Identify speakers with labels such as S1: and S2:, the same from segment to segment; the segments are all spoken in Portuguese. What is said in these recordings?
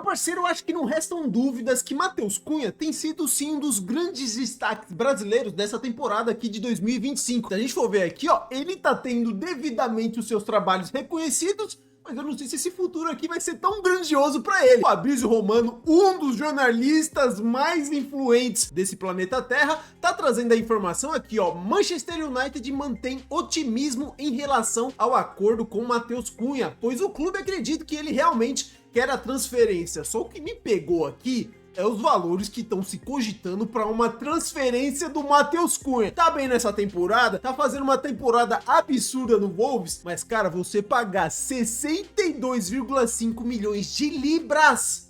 S1: parceiro, eu acho que não restam dúvidas que Matheus Cunha tem sido sim um dos grandes destaques brasileiros dessa temporada aqui de 2025. Se a gente for ver aqui, ó, ele tá tendo devidamente os seus trabalhos reconhecidos, mas eu não sei se esse futuro aqui vai ser tão grandioso para ele. Fabrício Romano, um dos jornalistas mais influentes desse planeta Terra, tá trazendo a informação aqui, ó. Manchester United mantém otimismo em relação ao acordo com Matheus Cunha, pois o clube acredita que ele realmente quer a transferência. Só o que me pegou aqui é os valores que estão se cogitando para uma transferência do Matheus Cunha. Tá bem nessa temporada, tá fazendo uma temporada absurda no Wolves, mas cara, você pagar 62,5 milhões de libras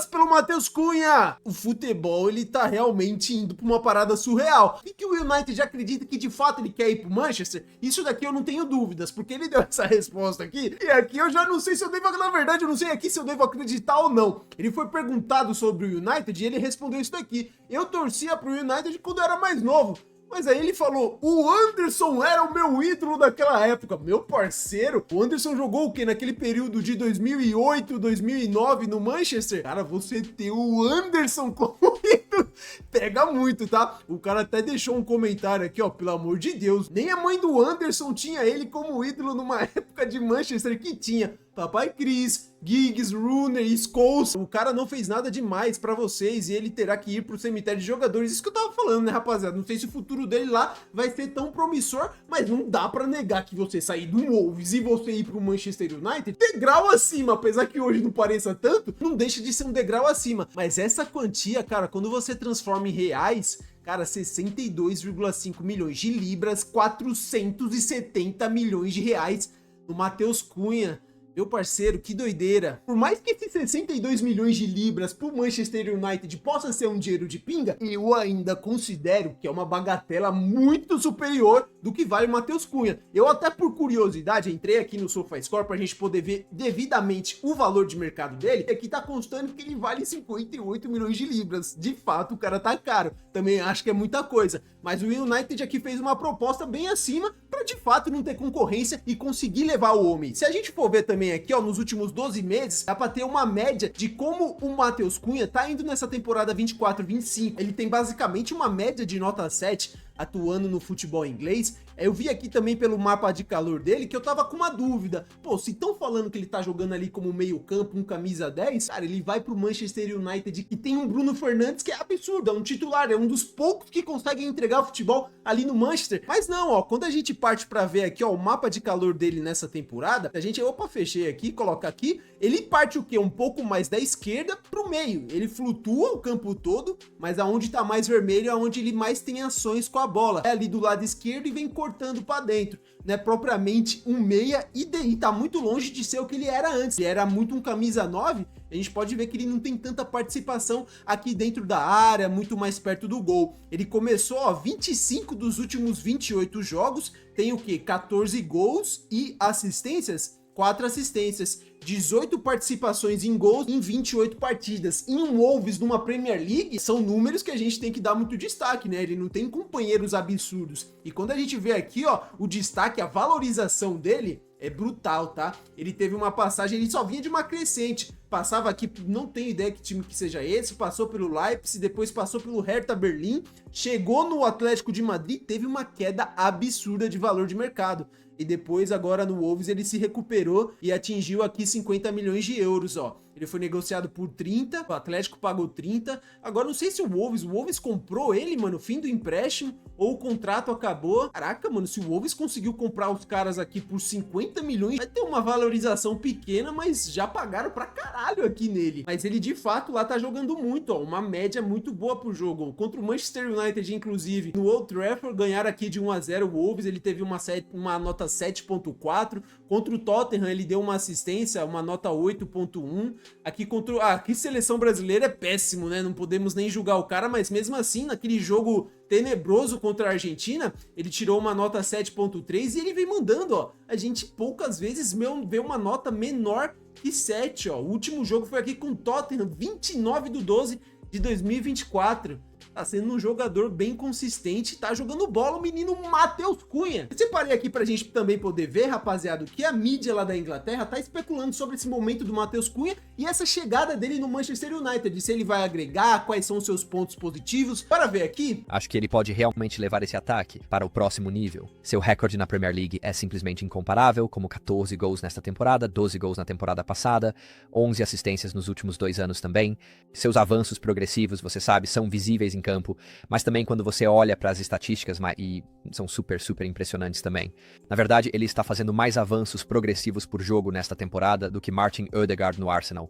S1: pelo Matheus Cunha. O futebol, ele tá realmente indo pra uma parada surreal. E que o United já acredita que de fato ele quer ir pro Manchester? Isso daqui eu não tenho dúvidas, porque ele deu essa resposta aqui, e aqui eu já não sei se eu devo, na verdade eu não sei aqui se eu devo acreditar ou não. Ele foi perguntado sobre o United e ele respondeu isso daqui: eu torcia pro United quando eu era mais novo. Mas aí ele falou, o Anderson era o meu ídolo daquela época. Meu parceiro, o Anderson jogou o quê? Naquele período de 2008, 2009 no Manchester? Cara, você ter o Anderson como ídolo pega muito, tá? O cara até deixou um comentário aqui, ó, pelo amor de Deus. Nem a mãe do Anderson tinha ele como ídolo numa época de Manchester que tinha Papai Cris, Giggs, Rooney, Scholes. O cara não fez nada demais pra vocês e ele terá que ir pro cemitério de jogadores. Isso que eu tava falando, né, rapaziada? Não sei se o futuro dele lá vai ser tão promissor, mas não dá pra negar que você sair do Wolves e você ir pro Manchester United, degrau acima, apesar que hoje não pareça tanto, não deixa de ser um degrau acima. Mas essa quantia, cara, quando você transforma em reais, cara, 62,5 milhões de libras, 470 milhões de reais no Matheus Cunha. Meu parceiro, que doideira. Por mais que esses 62 milhões de libras pro Manchester United possa ser um dinheiro de pinga, eu ainda considero que é uma bagatela muito superior do que vale o Matheus Cunha. Eu até por curiosidade entrei aqui no SofaScore pra gente poder ver devidamente o valor de mercado dele, e aqui tá constando que ele vale 58 milhões de libras. De fato, o cara tá caro. Também acho que é muita coisa. Mas o United aqui fez uma proposta bem acima pra de fato não ter concorrência e conseguir levar o homem. Se a gente for ver também aqui, ó, nos últimos 12 meses, dá pra ter uma média de como o Matheus Cunha tá indo nessa temporada 24-25. Ele tem basicamente uma média de nota 7 atuando no futebol inglês. Eu vi aqui também pelo mapa de calor dele que eu tava com uma dúvida. Pô, se estão falando que ele tá jogando ali como meio campo, um camisa 10, cara, ele vai pro Manchester United que tem um Bruno Fernandes que é absurdo, é um titular, é um dos poucos que conseguem entregar o futebol ali no Manchester. Mas não, ó, quando a gente parte pra ver aqui, ó, o mapa de calor dele nessa temporada, a gente, opa, fechei aqui, coloca aqui, ele parte o quê? Um pouco mais da esquerda pro meio, ele flutua o campo todo, mas aonde tá mais vermelho é onde ele mais tem ações com a bola, é ali do lado esquerdo e vem cortando para dentro, não é propriamente um meia e tá muito longe de ser o que ele era antes. Ele era muito um camisa 9, a gente pode ver que ele não tem tanta participação aqui dentro da área, muito mais perto do gol. Ele começou, ó, 25 dos últimos 28 jogos, tem o que? 14 gols e assistências, 4 assistências, 18 participações em gols em 28 partidas. Em um Wolves numa Premier League, são números que a gente tem que dar muito destaque, né? Ele não tem companheiros absurdos. E quando a gente vê aqui, ó, o destaque, a valorização dele é brutal, tá? Ele teve uma passagem, ele só vinha de uma crescente. Passava aqui, não tenho ideia que time que seja esse, passou pelo Leipzig, depois passou pelo Hertha Berlim, chegou no Atlético de Madrid, teve uma queda absurda de valor de mercado. E depois, agora no Wolves, ele se recuperou e atingiu aqui 50 milhões de euros, ó. Ele foi negociado por 30, o Atlético pagou 30. Agora, não sei se o Wolves comprou ele, mano, fim do empréstimo, ou o contrato acabou. Caraca, mano, se o Wolves conseguiu comprar os caras aqui por 50 milhões, vai ter uma valorização pequena, mas já pagaram pra caralho aqui nele. Mas ele, de fato, lá tá jogando muito, ó, uma média muito boa pro jogo. Contra o Manchester United, inclusive, no Old Trafford, ganharam aqui de 1-0 o Wolves, ele teve uma nota 7.4. Contra o Tottenham, ele deu uma assistência, uma nota 8.1. Aqui contra aqui seleção brasileira é péssimo, né? Não podemos nem julgar o cara, mas mesmo assim, naquele jogo tenebroso contra a Argentina, ele tirou uma nota 7.3 e ele vem mandando, ó. A gente poucas vezes vê uma nota menor que 7, ó. O último jogo foi aqui com o Tottenham, 29/12 de 2024. tá sendo um jogador bem consistente, tá jogando bola o menino Matheus Cunha. Eu separei aqui pra gente também poder ver, rapaziada, que a mídia lá da Inglaterra tá especulando sobre esse momento do Matheus Cunha e essa chegada dele no Manchester United, se ele vai agregar, quais são os seus pontos positivos. Bora ver aqui?
S2: Acho que ele pode realmente levar esse ataque para o próximo nível. Seu recorde na Premier League é simplesmente incomparável, como 14 gols nesta temporada, 12 gols na temporada passada, 11 assistências nos últimos 2 anos também. Seus avanços progressivos, você sabe, são visíveis em campo, mas também quando você olha para as estatísticas, e são super impressionantes também. Na verdade, ele está fazendo mais avanços progressivos por jogo nesta temporada do que Martin Ødegaard no Arsenal.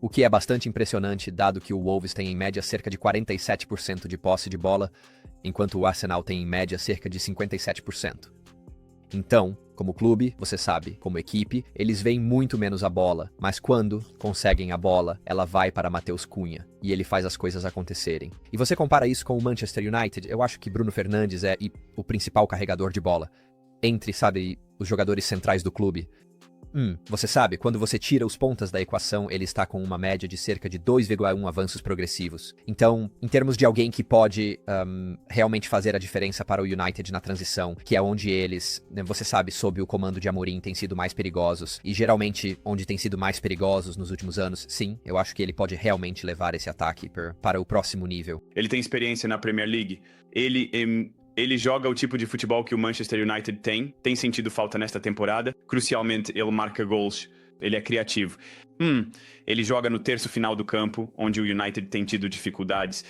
S2: O que é bastante impressionante, dado que o Wolves tem em média cerca de 47% de posse de bola, enquanto o Arsenal tem em média cerca de 57%. Então, como clube, você sabe, como equipe, eles veem muito menos a bola, mas quando conseguem a bola, ela vai para Matheus Cunha, e ele faz as coisas acontecerem. E você compara isso com o Manchester United, eu acho que Bruno Fernandes é o principal carregador de bola, entre, sabe, os jogadores centrais do clube. Você sabe, quando você tira os pontas da equação, ele está com uma média de cerca de 2,1 avanços progressivos. Então, em termos de alguém que pode realmente fazer a diferença para o United na transição, que é onde eles, você sabe, sob o comando de Amorim, têm sido mais perigosos, e geralmente onde têm sido mais perigosos nos últimos anos, sim, eu acho que ele pode realmente levar esse ataque para o próximo nível.
S3: Ele tem experiência na Premier League. Ele joga o tipo de futebol que o Manchester United tem sentido falta nesta temporada. Crucialmente, ele marca gols, ele é criativo. Ele joga no terço final do campo, onde o United tem tido dificuldades.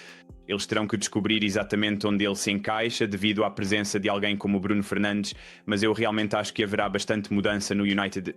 S3: Eles terão que descobrir exatamente onde ele se encaixa devido à presença de alguém como o Bruno Fernandes, mas eu realmente acho que haverá bastante mudança no United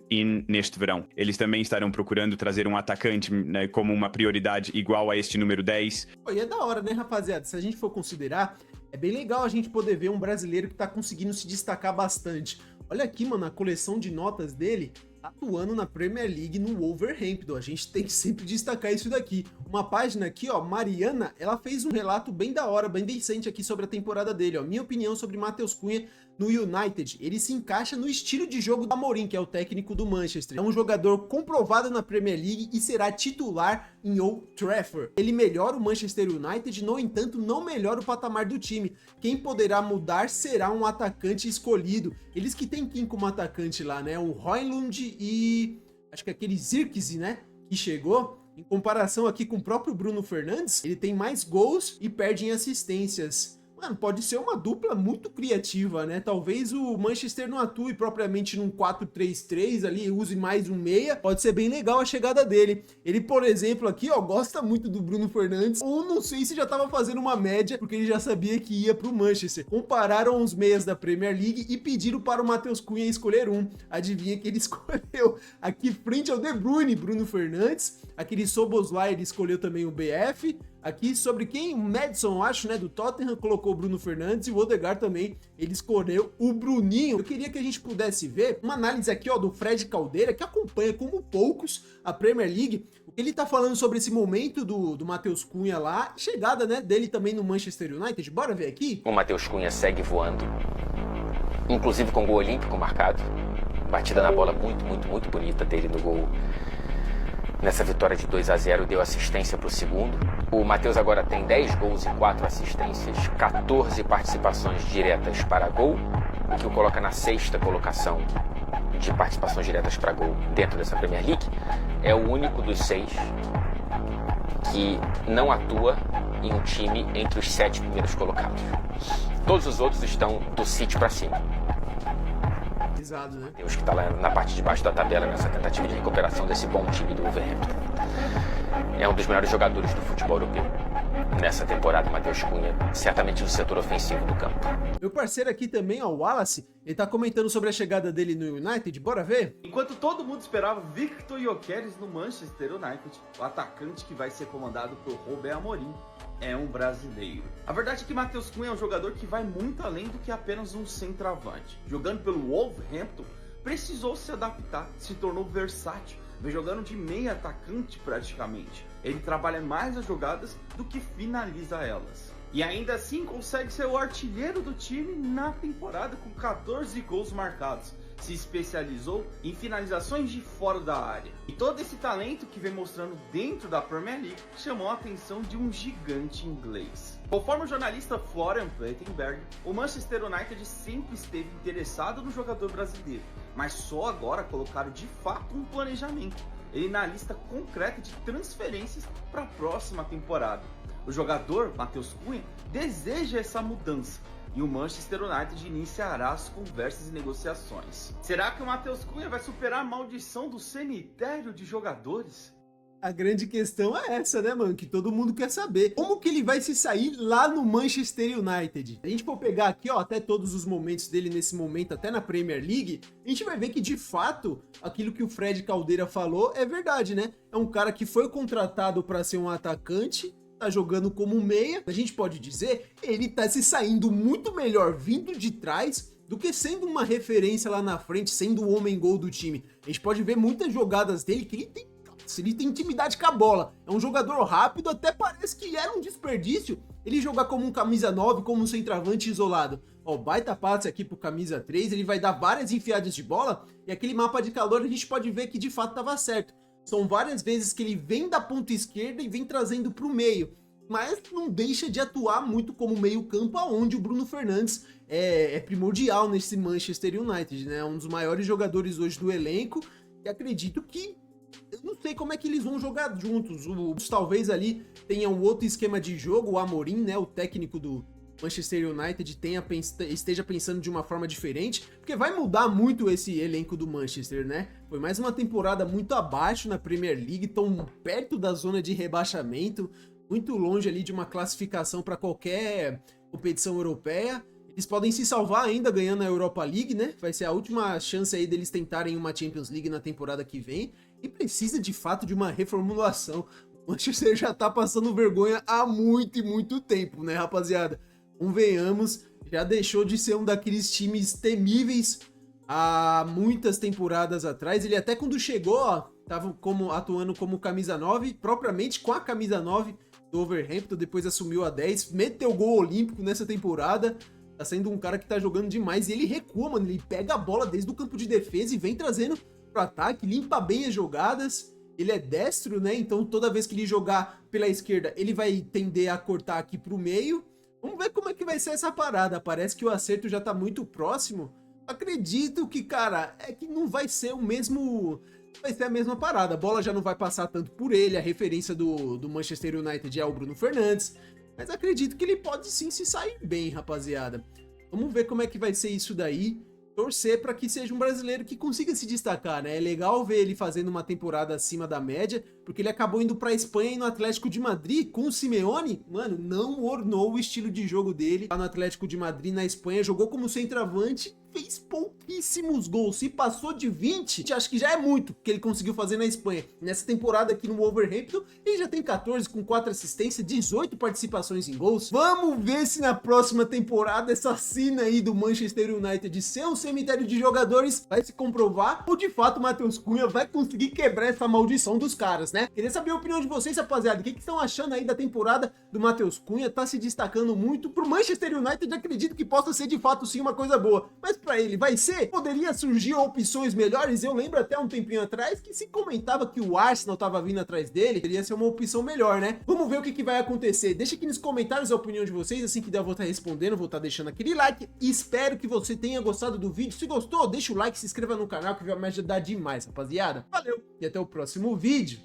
S3: neste verão. Eles também estarão procurando trazer um atacante, né, como uma prioridade igual a este número 10.
S1: E é da hora, né, rapaziada? Se a gente for considerar, é bem legal a gente poder ver um brasileiro que tá conseguindo se destacar bastante. Olha aqui, mano, a coleção de notas dele atuando na Premier League no Wolverhampton. A gente tem que sempre destacar isso daqui. Uma página aqui, ó, Mariana, ela fez um relato bem da hora, bem decente aqui sobre a temporada dele, ó. Minha opinião sobre Matheus Cunha no United. Ele se encaixa no estilo de jogo do Amorim, que é o técnico do Manchester. É um jogador comprovado na Premier League e será titular em Old Trafford. Ele melhora o Manchester United, no entanto, não melhora o patamar do time. Quem poderá mudar será um atacante escolhido. Eles que tem quem como atacante lá, né? O Højlund e acho que aquele Zirkzee, né? Que chegou. Em comparação aqui com o próprio Bruno Fernandes, ele tem mais gols e perde em assistências. Mano, pode ser uma dupla muito criativa, né? Talvez o Manchester não atue propriamente num 4-3-3 ali, use mais um meia. Pode ser bem legal a chegada dele. Ele, por exemplo, aqui, ó, gosta muito do Bruno Fernandes, ou não sei se já tava fazendo uma média, porque ele já sabia que ia pro Manchester. Compararam os meias da Premier League e pediram para o Matheus Cunha escolher um. Adivinha que ele escolheu aqui frente ao De Bruyne, Bruno Fernandes. Aquele Szoboszlai, ele escolheu também o BF. Aqui sobre quem? O Maddison, eu acho, né, do Tottenham, colocou o Bruno Fernandes, e o Ødegaard também, ele escolheu o Bruninho. Eu queria que a gente pudesse ver uma análise aqui, ó, do Fred Caldeira, que acompanha como poucos a Premier League. Ele tá falando sobre esse momento do Matheus Cunha lá, chegada, né, dele também no Manchester United. Bora ver aqui?
S4: O Matheus Cunha segue voando, inclusive com gol olímpico marcado. Batida na bola muito bonita dele no gol. Nessa vitória de 2-0, deu assistência para o segundo. O Matheus agora tem 10 gols e 4 assistências, 14 participações diretas para gol, o que o coloca na 6ª colocação de participações diretas para gol dentro dessa Premier League. É o único dos 6 que não atua em um time entre os 7 primeiros colocados. Todos os outros estão do City para cima.
S1: Né?
S4: Deus que está lá na parte de baixo da tabela nessa tentativa de recuperação desse bom time do Wolverhampton. É um dos melhores jogadores do futebol europeu. Nessa temporada, Matheus Cunha, certamente no setor ofensivo do campo.
S1: Meu parceiro aqui também, ó, o Wallace, ele tá comentando sobre a chegada dele no United, bora ver?
S5: Enquanto todo mundo esperava Victor Gyökeres no Manchester United, o atacante que vai ser comandado por Ruben Amorim é um brasileiro. A verdade é que Matheus Cunha é um jogador que vai muito além do que apenas um centroavante. Jogando pelo Wolverhampton, precisou se adaptar, se tornou versátil, vem jogando de meia atacante praticamente. Ele trabalha mais as jogadas do que finaliza elas. E ainda assim consegue ser o artilheiro do time na temporada com 14 gols marcados. se especializou em finalizações de fora da área. E todo esse talento que vem mostrando dentro da Premier League chamou a atenção de um gigante inglês. Conforme o jornalista Florian Plettenberg, o Manchester United sempre esteve interessado no jogador brasileiro, mas só agora colocaram de fato um planejamento, ele na lista concreta de transferências para a próxima temporada. O jogador, Matheus Cunha, deseja essa mudança e o Manchester United iniciará as conversas e negociações. Será que o Matheus Cunha vai superar a maldição do cemitério de jogadores?
S1: A grande questão é essa, né, mano? Que todo mundo quer saber. Como que ele vai se sair lá no Manchester United? A gente for pegar aqui, ó, até todos os momentos dele nesse momento, até na Premier League, a gente vai ver que, de fato, aquilo que o Fred Caldeira falou é verdade, né? É um cara que foi contratado para ser um atacante, tá jogando como meia. A gente pode dizer, ele tá se saindo muito melhor vindo de trás do que sendo uma referência lá na frente, sendo o homem-gol do time. A gente pode ver muitas jogadas dele que ele tem intimidade com a bola. É um jogador rápido, até parece que era um desperdício ele jogar como um camisa 9, como um centroavante isolado. Ó, baita passe aqui pro camisa 3, ele vai dar várias enfiadas de bola, e aquele mapa de calor a gente pode ver que de fato tava certo. São várias vezes que ele vem da ponta esquerda e vem trazendo pro meio, mas não deixa de atuar muito como meio campo, aonde o Bruno Fernandes é primordial nesse Manchester United, né? Um dos maiores jogadores hoje do elenco, e acredito que eu não sei como é que eles vão jogar juntos. Talvez ali tenha um outro esquema de jogo. O Amorim, né, o técnico do Manchester United, esteja pensando de uma forma diferente, porque vai mudar muito esse elenco do Manchester, né? Foi mais uma temporada muito abaixo na Premier League, tão perto da zona de rebaixamento, muito longe ali de uma classificação para qualquer competição europeia. Eles podem se salvar ainda ganhando a Europa League, né? Vai ser a última chance aí deles tentarem uma Champions League na temporada que vem. E precisa de fato de uma reformulação. O Manchester já tá passando vergonha há muito e muito tempo, né, rapaziada? Convenhamos, já deixou de ser um daqueles times temíveis há muitas temporadas atrás. Ele até quando chegou, ó, tava atuando como camisa 9, propriamente com a camisa 9 do Wolverhampton, depois assumiu a 10, meteu gol olímpico nessa temporada. Tá sendo um cara que tá jogando demais e ele recua, mano, ele pega a bola desde o campo de defesa e vem trazendo pro ataque, limpa bem as jogadas. Ele é destro, né? Então toda vez que ele jogar pela esquerda, ele vai tender a cortar aqui pro meio. Vamos ver como é que vai ser essa parada. Parece que o acerto já tá muito próximo. Acredito que, cara, é que não vai ser o mesmo... Vai ser a mesma parada. A bola já não vai passar tanto por ele. A referência do Manchester United é o Bruno Fernandes. Mas acredito que ele pode sim se sair bem, rapaziada. Vamos ver como é que vai ser isso daí. Torcer para que seja um brasileiro que consiga se destacar, né? É legal ver ele fazendo uma temporada acima da média, porque ele acabou indo para a Espanha e no Atlético de Madrid com o Simeone, mano, não ornou o estilo de jogo dele. Lá no Atlético de Madrid, na Espanha, jogou como centroavante, fez pouquíssimos gols. Se passou de 20, acho que já é muito que ele conseguiu fazer na Espanha. Nessa temporada aqui no Wolverhampton, ele já tem 14 com 4 assistências, 18 participações em gols. Vamos ver se na próxima temporada essa cena aí do Manchester United ser um cemitério de jogadores vai se comprovar, ou de fato o Matheus Cunha vai conseguir quebrar essa maldição dos caras, né? Queria saber a opinião de vocês, rapaziada. O que estão achando aí da temporada do Matheus Cunha? Tá se destacando muito. Pro Manchester United, acredito que possa ser de fato sim uma coisa boa. Mas pra ele, vai ser? Poderia surgir opções melhores? Eu lembro até um tempinho atrás que se comentava que o Arsenal tava vindo atrás dele. Poderia ser uma opção melhor, né? Vamos ver o que vai acontecer. Deixa aqui nos comentários a opinião de vocês. Assim que der, eu vou estar respondendo. Vou estar deixando aquele like. E espero que você tenha gostado do vídeo. Se gostou, deixa o like, se inscreva no canal que vai me ajudar demais, rapaziada. Valeu e até o próximo vídeo.